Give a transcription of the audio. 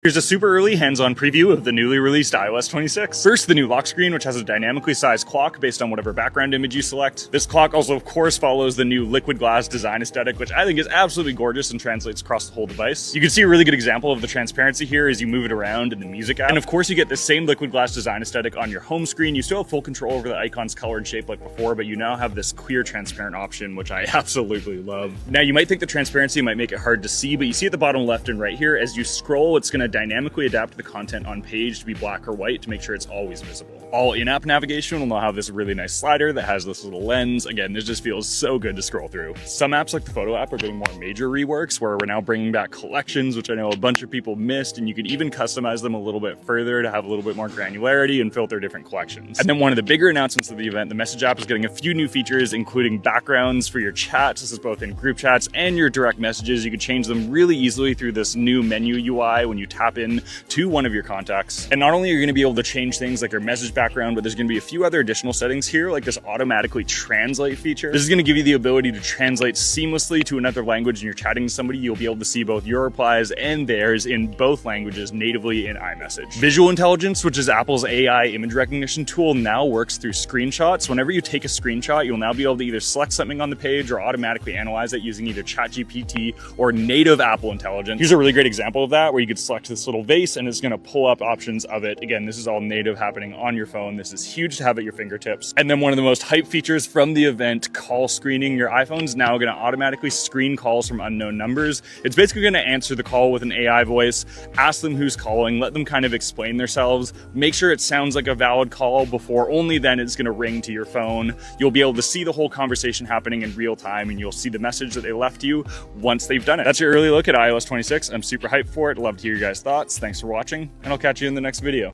Here's a super early hands-on preview of the newly released iOS 26. First, the new lock screen, which has a dynamically sized clock based on whatever background image you select. This clock also, of course, follows the new liquid glass design aesthetic, which I think is absolutely gorgeous and translates across the whole device. You can see a really good example of the transparency here as you move it around in the music app. And of course, you get the same liquid glass design aesthetic on your home screen. You still have full control over the icon's color and shape like before, but you now have this clear transparent option, which I absolutely love. Now, you might think the transparency might make it hard to see, but you see at the bottom left and right here, as you scroll, it's going to dynamically adapt the content on page to be black or white to make sure it's always visible. All in-app navigation will now have this really nice slider that has this little lens. Again, this just feels so good to scroll through. Some apps like the photo app are getting more major reworks where we're now bringing back collections, which I know a bunch of people missed, and you can even customize them a little bit further to have a little bit more granularity and filter different collections. And then one of the bigger announcements of the event, the message app is getting a few new features, including backgrounds for your chats. This is both in group chats and your direct messages. You can change them really easily through this new menu UI when you tap in to one of your contacts. And not only are you going to be able to change things like your message background, but there's going to be a few other additional settings here, like this automatically translate feature. This is going to give you the ability to translate seamlessly to another language and you're chatting to somebody. You'll be able to see both your replies and theirs in both languages natively in iMessage. Visual Intelligence, which is Apple's AI image recognition tool, now works through screenshots. Whenever you take a screenshot, you'll now be able to either select something on the page or automatically analyze it using either ChatGPT or native Apple Intelligence. Here's a really great example of that, where you could select this little vase and it's going to pull up options of it. Again, this is all native happening on your phone. This is huge to have at your fingertips. And then one of the most hype features from the event, call screening. Your iPhone's now going to automatically screen calls from unknown numbers. It's basically going to answer the call with an AI voice, ask them who's calling, let them kind of explain themselves, make sure it sounds like a valid call before only then it's going to ring to your phone. You'll be able to see the whole conversation happening in real time and you'll see the message that they left you once they've done it. That's your early look at iOS 26. I'm super hyped for it. Love to hear your guys' thoughts. Thanks for watching, and I'll catch you in the next video.